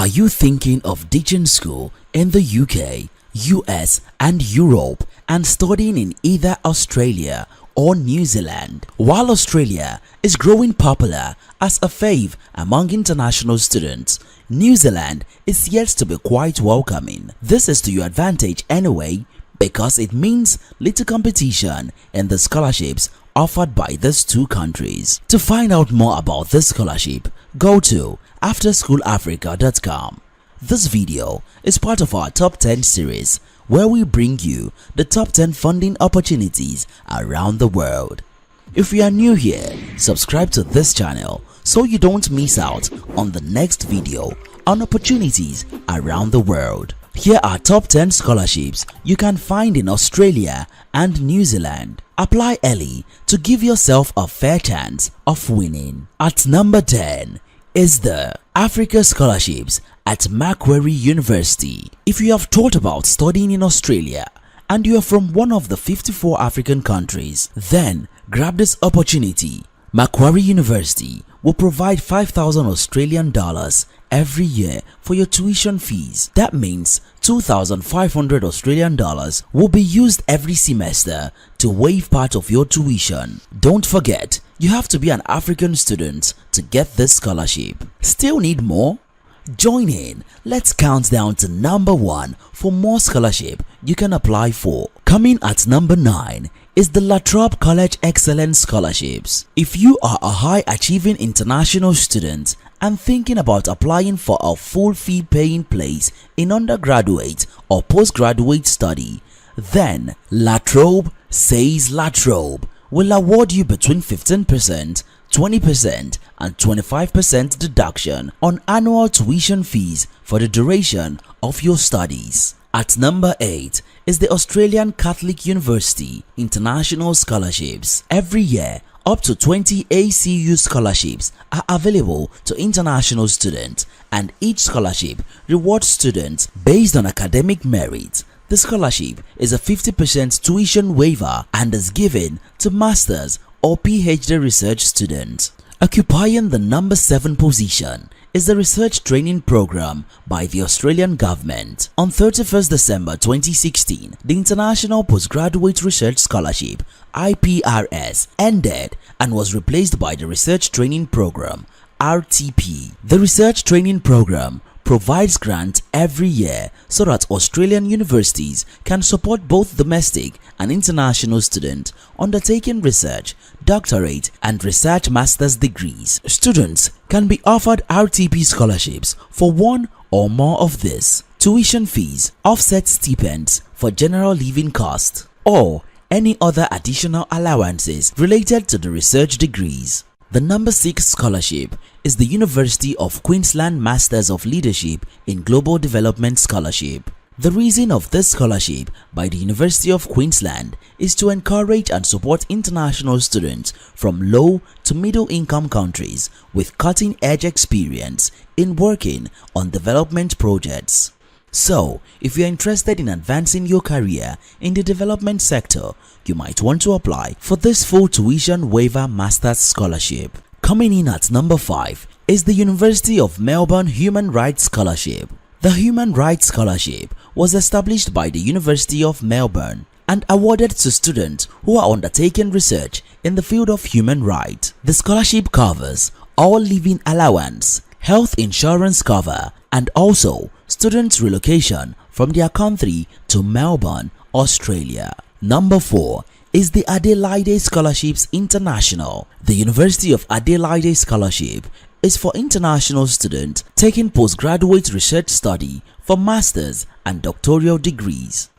Are you thinking of ditching school in the UK, US and Europe and studying in either Australia or New Zealand? While Australia is growing popular as a fave among international students, New Zealand is yet to be quite welcoming. This is to your advantage anyway, because it means little competition in the scholarships offered by these two countries. To find out more about this scholarship, go to afterschoolafrica.com. This video is part of our Top 10 series, where we bring you the top 10 funding opportunities around the world. If you are new here, subscribe to this channel so you don't miss out on the next video on opportunities around the world. Here are top 10 scholarships you can find in Australia and New Zealand. Apply early to give yourself a fair chance of winning. At number 10 is the Africa Scholarships at Macquarie University. If you have thought about studying in Australia and you are from one of the 54 African countries, then grab this opportunity. Macquarie University will provide 5,000 Australian dollars every year for your tuition fees. That means 2,500 Australian dollars will be used every semester to waive part of your tuition. Don't forget, you have to be an African student to get this scholarship. Still need more? Join in. Let's count down to number 1 for more scholarship you can apply for. Coming at number 9 is the La Trobe College Excellence Scholarships. If you are a high-achieving international student and thinking about applying for a full fee-paying place in undergraduate or postgraduate study, then La Trobe says La Trobe will award you between 15%, 20% and 25% deduction on annual tuition fees for the duration of your studies. At number 8 is the Australian Catholic University International Scholarships. Every year, up to 20 ACU scholarships are available to international students, and each scholarship rewards students based on academic merit. The scholarship is a 50% tuition waiver and is given to master's or PhD research students. Occupying the number 7 position is the Research Training Program by the Australian government. On 31st December 2016, the International Postgraduate Research Scholarship (IPRS) ended and was replaced by the Research Training Program (RTP). The Research Training Program provides grants every year so that Australian universities can support both domestic and international students undertaking research, doctorate and research master's degrees. Students can be offered RTP scholarships for one or more of these: tuition fees, offset stipends for general living costs, or any other additional allowances related to the research degrees. The number 6 scholarship is the University of Queensland Masters of Leadership in Global Development Scholarship. The reason of this scholarship by the University of Queensland is to encourage and support international students from low to middle income countries with cutting-edge experience in working on development projects. So, if you are interested in advancing your career in the development sector, you might want to apply for this full tuition waiver master's scholarship. Coming in at number 5 is the University of Melbourne Human Rights Scholarship. The Human Rights Scholarship was established by the University of Melbourne and awarded to students who are undertaking research in the field of human rights. The scholarship covers all living allowance, health insurance cover, and also students' relocation from their country to Melbourne, Australia. Number 4 is the Adelaide Scholarships International. The University of Adelaide Scholarship is for international students taking postgraduate research study for master's and doctoral degrees.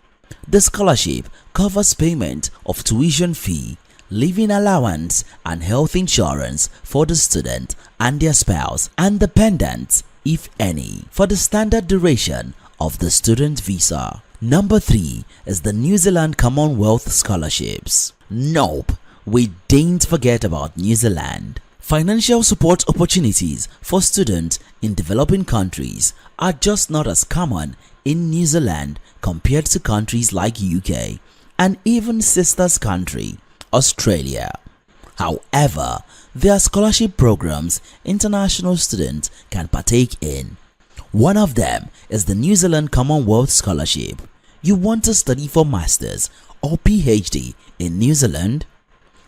The scholarship covers payment of tuition fee, living allowance and health insurance for the student and their spouse and dependents, if any, for the standard duration of the student visa. Number 3 is the New Zealand Commonwealth Scholarships. Nope, we didn't forget about New Zealand. Financial support opportunities for students in developing countries are just not as common in New Zealand compared to countries like UK and even sister's country, Australia. However, there are scholarship programs international students can partake in. One of them is the New Zealand Commonwealth Scholarship. You want to study for Masters or PhD in New Zealand?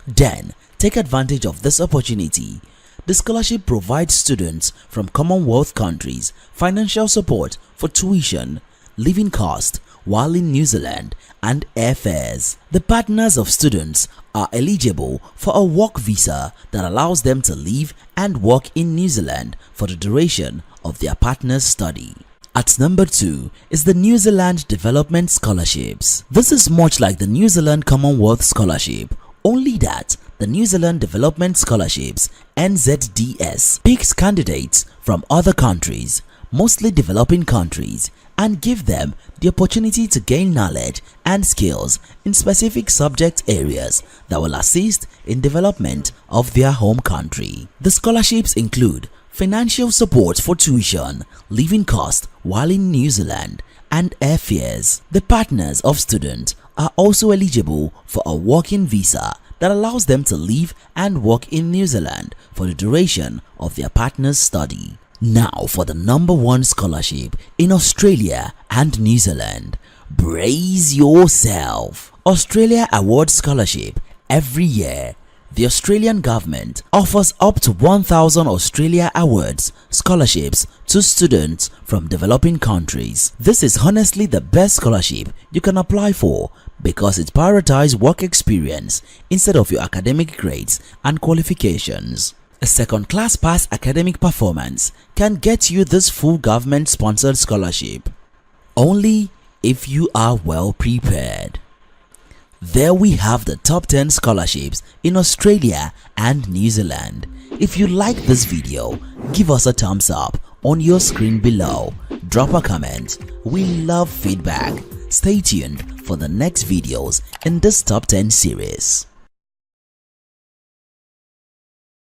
Then take advantage of this opportunity. The scholarship provides students from Commonwealth countries financial support for tuition, living cost while in New Zealand, and airfares. The partners of students are eligible for a work visa that allows them to live and work in New Zealand for the duration of their partner's study. At number 2 is the New Zealand Development Scholarships. This is much like the New Zealand Commonwealth Scholarship, only that the New Zealand Development Scholarships (NZDS) picks candidates from other countries, mostly developing countries, and give them the opportunity to gain knowledge and skills in specific subject areas that will assist in development of their home country. The scholarships include financial support for tuition, living cost while in New Zealand, and airfares. The partners of students are also eligible for a working visa that allows them to live and work in New Zealand for the duration of their partner's study. Now for the number 1 scholarship in Australia and New Zealand. Brace yourself! Australia awards scholarship every year. The Australian government offers up to 1,000 Australia Awards scholarships to students from developing countries. This is honestly the best scholarship you can apply for because it prioritizes work experience instead of your academic grades and qualifications. A second-class pass academic performance can get you this full government-sponsored scholarship, only if you are well prepared. There we have the top 10 scholarships in Australia and New Zealand. If you like this video, give us a thumbs up on your screen below. Drop a comment. We love feedback. Stay tuned for the next videos in this top 10 series.